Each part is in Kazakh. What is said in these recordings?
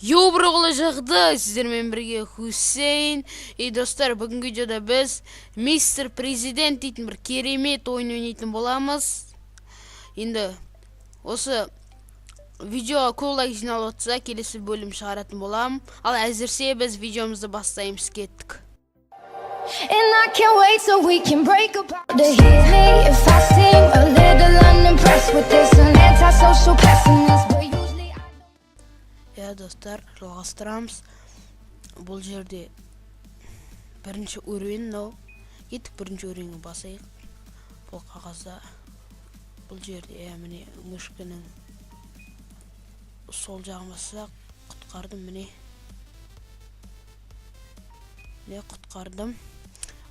Йобырғылы жақты сіздермен бірге Хусейн. Достар, бүгінгі видеода біз мистер президент дейтін бір керемет ойын ойнайтын боламыз. Енді осы видеоға көп лайк жиналып отырса, келесі бөлім шығаратын болам. Ал әзірше біз видеомызды бастаймыз, кеттік. And I can't wait so we can break apart. To hear me if I seem a little unimpressed with this an antisocial pessimist, but usually I don't. Достар, жалғастырамыз. Бұл жерде бірінші уровень мынау. Кеттік бірінші уровеньге басайық. Бұл қағазда бұл жерде міне мышканың сол жағын бассақ құтқардым, міне құтқардым.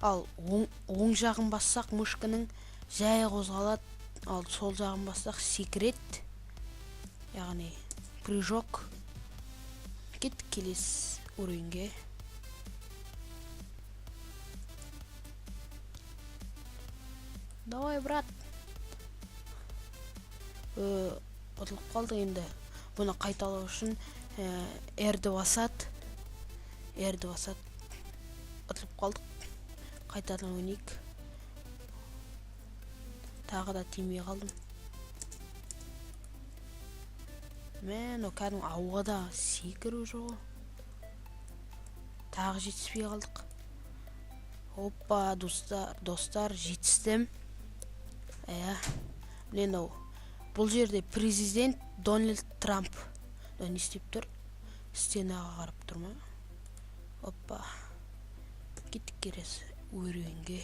Ал оң жағын бассақ мышканың жай қозғалады. Ал сол жағын бассақ секрет, яғни прыжок. Кеттік келесі уровеньге. Давай, брат. Ұтылып қалды енді. Бұны қайталау үшін R-ді басады. Ұтылып қалдық. Қайтадан ойнайық. Тағы да тимей қалдым. Мен кәдім ауада секіру жоқ. Тағы жетіспей қалдық. Оппа, достар, жетістім. Міне бұл жерде президент Дональд Трамп не істеп тұр? Стенаға қарап тұр ма? Оппа. Кеттік келесі уровеньге.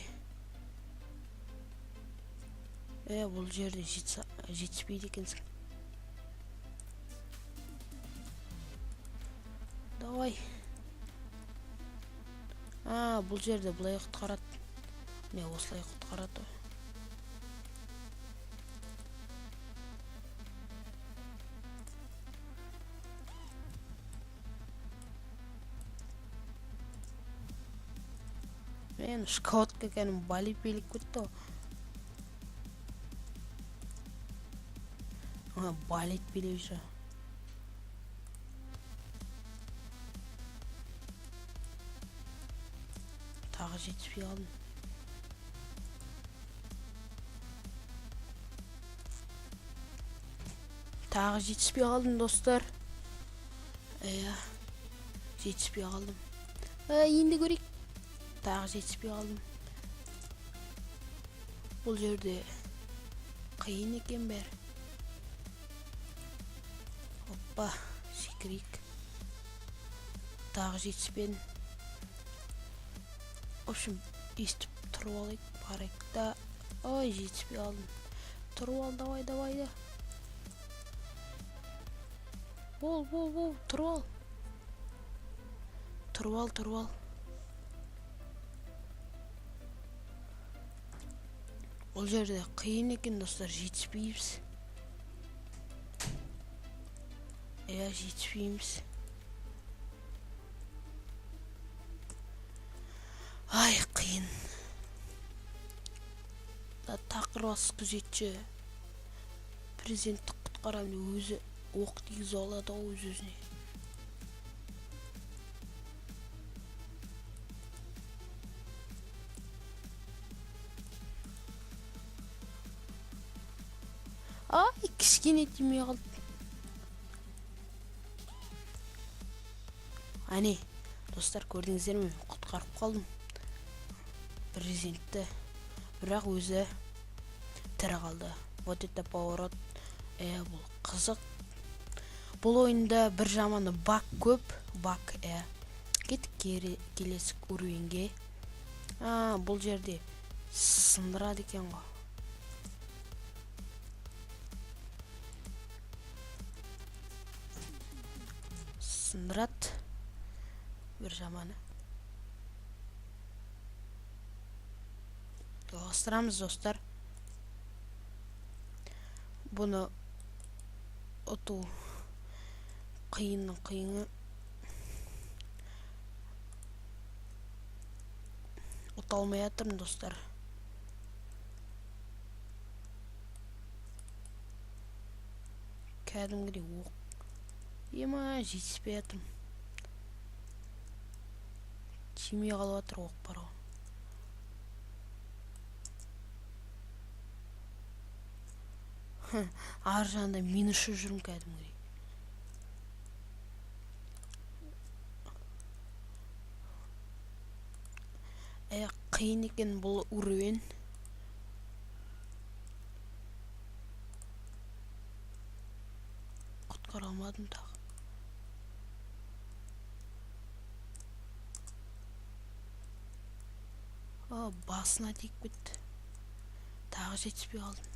Бұл жерде жетіспейді екенсің. Давай. Бұл жерде бұлай құтқарады. Не, осылай құтқарады. Мен шкаутқа кәнім балип-беліп көтті. Балип-беліп жүр. Тағы жетіспей қалдым. Тағы жетіспей қалдым, достар. Жетіспей қалдым. Енді көрейік. Тағы жетіспей қалдым. Бұл жерде қиын екен бәрі. Оппа, секірейік. Тағы жетіспедім. В общем, естіп тұрып алайық, барайық да. Ой, жетіспей қалдым. Тұрып ал, давай да. Бол, тұрып ал. Бұл жерде қиын екен, достар, жетіспейміз. Жетіспейміз. Ай, қиын. Тақырбас күзетші президентті құтқарамын, өзі оқ тигізіп алады өз-өзіне. Ай, кішкене тимей қалды. Әне, достар, көрдіңіздер ме? Құтқарып қалдым президентті, бірақ өзі тірі қалды. Вот это поворот. Бұл қызық. Бұл ойында бір жаманы бак көп. Кеттік келесі уровеньге. Бұл жерде сындырады екен ғой. Сындырады бір жаманы. Жалғастырамыз, достар. Бұны ұту қиыны. Ұта алмай жатырмын, достар. Кәдімгідей оқ Ема, жетіспей жатырмын. Тимей қалып жатыр оқ бар ғой. Ар жағында мен ұшып жүрмін кәдімгідей. Қиын екен бұл уровень. Құтқара алмадым тағы. Басына тиіп кетті. Тағы жетіспей қалдым.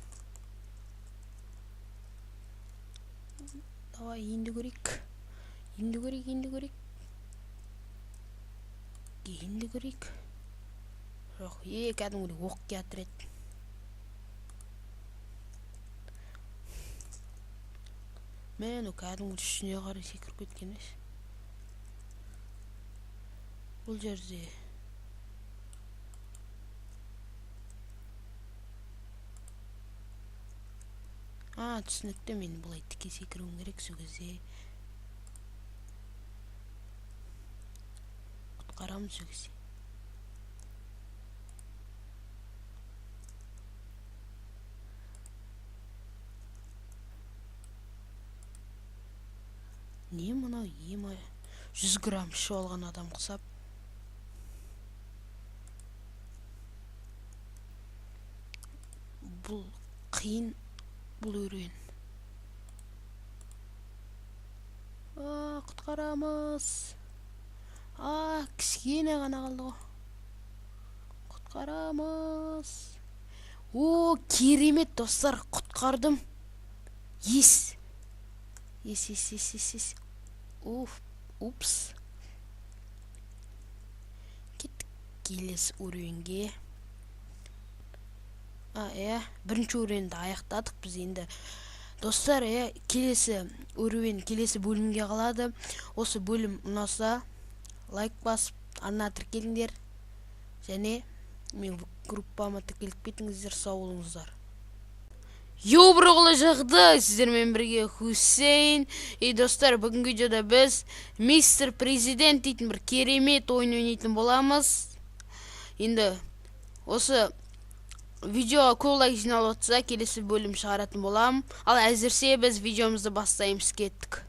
Давай, енді көрейік. Енді көрейік. Жоқ, кәдімгідей оқ жатыр еді. Мен кәдімгідей үстіне қарай секіріп кеткен еш. Бұл жерде түсінікті, мен бұлай тіке секіруім керек сол кезде. Құтқарамын сол кезде. Не мынау, 100 грамм ішіп алған адам құсап. Бұл қиын, бұл өрен. Құтқарамыз. Кішкене ғана қалды ғой. Құтқарамыз. Керемет достар, құтқардым. Ес. Упс. Кеттік келесі өренге. Бірінші өренді аяқтадық біз енді. Достар, келесі өрен, келесі бөлімге қалады. Осы бөлім ұнаса, лайк басып, арна тіркеліңдер. Және мен группама тіркеліп кетіңіздер, сау болыңыздар. Қалай жағдай, сіздермен бірге Хусейн. Достар, бүгін видеода біз мистер президент дейтін бір керемет ойын ойнайтын боламыз. Енді осы видеоға көп лайк жиналып отырса, келесі бөлім шығаратын болам. Ал әзірше біз видеомызды бастаймыз, кеттік.